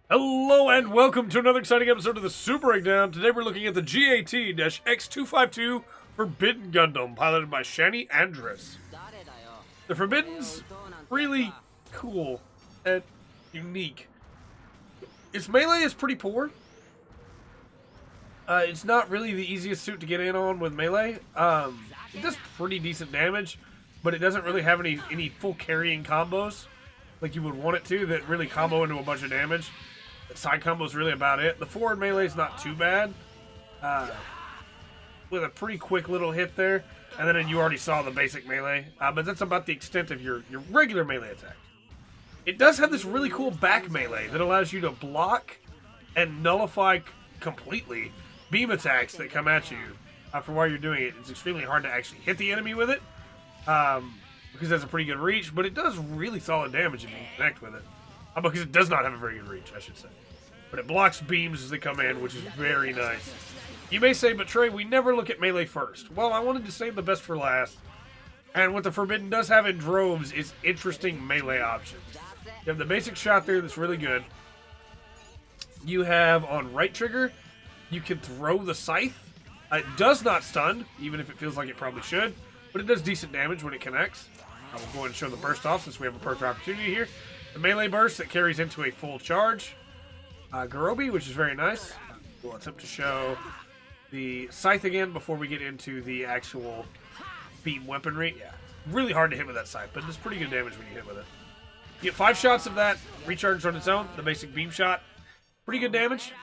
Hello and welcome to another exciting episode of the Super Breakdown. Today we're looking at the GAT-X252 Forbidden Gundam, piloted by Shani Andrus. The Forbidden's really cool and unique. Its melee is pretty poor. It's not really the easiest suit to get in on with melee. It does pretty decent damage, but it doesn't really have any full carrying combos like you would want it to that really combo into a bunch of damage. The side combo is really about it. The forward melee is not too bad, with a pretty quick little hit there, and then you already saw the basic melee, but that's about the extent of your regular melee attack. It does have this really cool back melee that allows you to block and nullify completely beam attacks that come at you for while you're doing it. It's extremely hard to actually hit the enemy with it, because that's a pretty good reach, but it does really solid damage if you can connect with it. Because it does not have a very good reach, I should say. But it blocks beams as they come in, which is very nice. You may say, but Trey, we never look at melee first. Well, I wanted to save the best for last. And what the Forbidden does have in droves is interesting melee options. You have the basic shot there that's really good. You have on right trigger, you can throw the scythe. It does not stun, even if it feels like it probably should. But it does decent damage when it connects. I will go ahead and show the burst off since we have a perfect opportunity here. The melee burst that carries into a full charge. Gerobi, which is very nice. We'll attempt to show the scythe again before we get into the actual beam weaponry. Yeah, really hard to hit with that scythe, but it's pretty good damage when you hit with it. You get 5 shots of that, recharged on its own, the basic beam shot. Pretty good damage.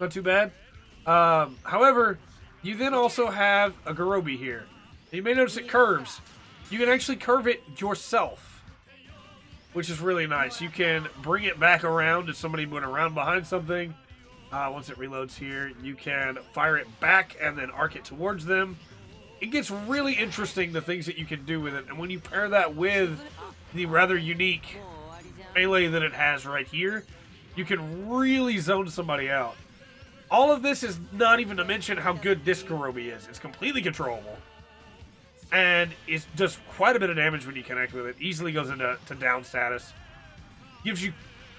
Not too bad. However, you then also have a Gerobi here. You may notice it curves. You can actually curve it yourself, which is really nice. You can bring it back around if somebody went around behind something. Once it reloads here, you can fire it back and then arc it towards them. It gets really interesting, the things that you can do with it. And when you pair that with the rather unique melee that it has right here, you can really zone somebody out. All of this is not even to mention how good this Gerobi is. It's completely controllable. And it does quite a bit of damage when you connect with it. Easily goes into down status. Gives you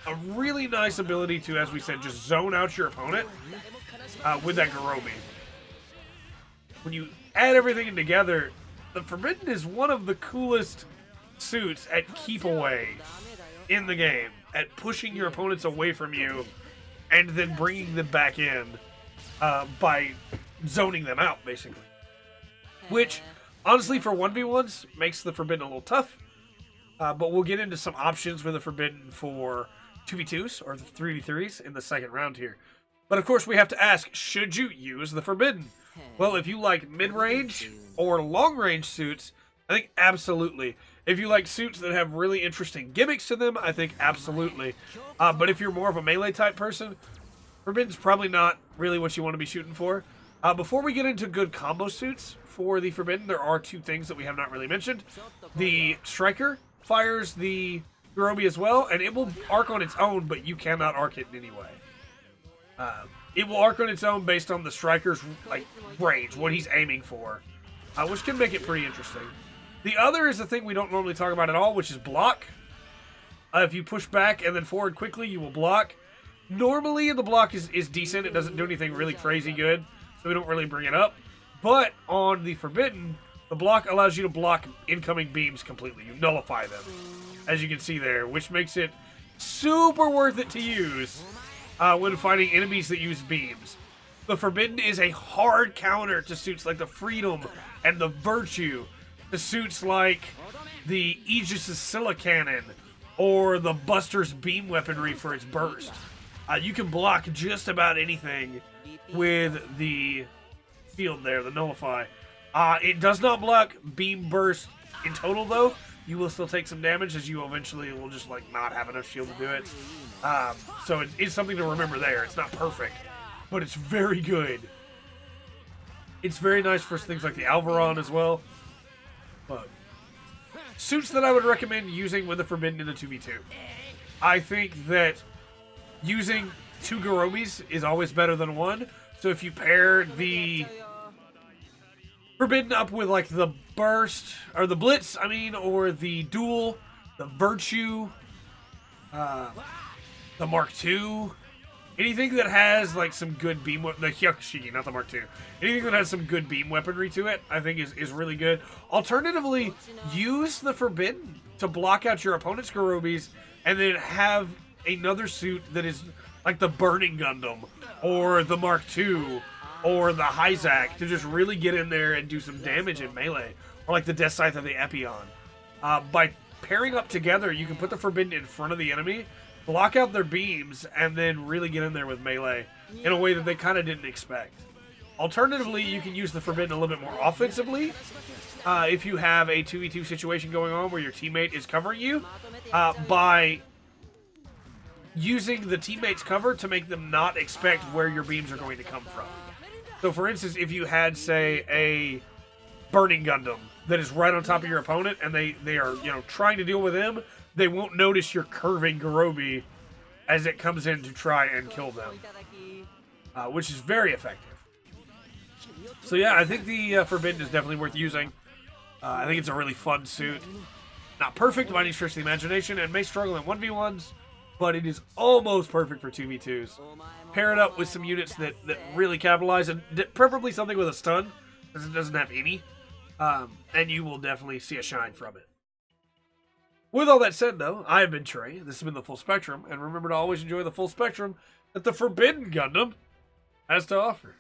a really nice ability to, as we said, just zone out your opponent with that Gerobi. When you add everything together, the Forbidden is one of the coolest suits at keep away in the game. At pushing your opponents away from you and then bringing them back in by zoning them out, basically. Which, honestly, for 1v1s, makes the Forbidden a little tough. But we'll get into some options with the Forbidden for 2v2s or 3v3s in the second round here. But of course, we have to ask, should you use the Forbidden? Well, if you like mid-range or long-range suits, I think absolutely. If you like suits that have really interesting gimmicks to them, I think absolutely. But if you're more of a melee type person, Forbidden's probably not really what you want to be shooting for. Before we get into good combo suits for the Forbidden, there are 2 things that we have not really mentioned. The Striker fires the Gerobi as well, and it will arc on its own, but you cannot arc it in any way. It will arc on its own based on the Striker's range, what he's aiming for, which can make it pretty interesting. The other is the thing we don't normally talk about at all, which is block. If you push back and then forward quickly, you will block. Normally, the block is decent. It doesn't do anything really crazy good, so we don't really bring it up. But on the Forbidden, the block allows you to block incoming beams completely. You nullify them, as you can see there, which makes it super worth it to use when fighting enemies that use beams. The Forbidden is a hard counter to suits like the Freedom and the Virtue, to suits like the Aegis' Scylla Cannon, or the Buster's beam weaponry for its burst. You can block just about anything with the field there, the Nullify. It does not block beam burst in total, though. You will still take some damage, as you eventually will just not have enough shield to do it. So it is something to remember there. It's not perfect, but it's very good. It's very nice for things like the Alvaron as well. But suits that I would recommend using with the Forbidden in the 2v2. I think that using 2 Gerobis is always better than 1. So if you pair the Forbidden up with the burst, or the blitz, or the duel, the virtue, the Mark II. Anything that has like some good beam, the Hyakushigi, not the Mark II. Anything that has some good beam weaponry to it, I think is really good. Alternatively, use the Forbidden to block out your opponent's Gerobis, and then have another suit that is like the Burning Gundam, or the Mark II, or the Hyzak to just really get in there and do some damage in melee, or like the Death Scythe of the Epion. By pairing up together, you can put the Forbidden in front of the enemy, block out their beams, and then really get in there with melee in a way that they kind of didn't expect. Alternatively, you can use the Forbidden a little bit more offensively. If you have a 2v2 situation going on where your teammate is covering you, by using the teammate's cover to make them not expect where your beams are going to come from. So for instance, if you had, say, a Burning Gundam that is right on top of your opponent, and they are, trying to deal with him, they won't notice your curving Gerobi as it comes in to try and kill them, which is very effective. So yeah, I think the Forbidden is definitely worth using. I think it's a really fun suit. Not perfect by any stretch of the imagination, and may struggle in 1v1s, but it is almost perfect for 2v2s. Pair it up with some units that really capitalize, and preferably something with a stun, because it doesn't have any, and you will definitely see a shine from it. With all that said, though, I have been Trey. This has been the Full Spectrum, and remember to always enjoy the full spectrum that the Forbidden Gundam has to offer.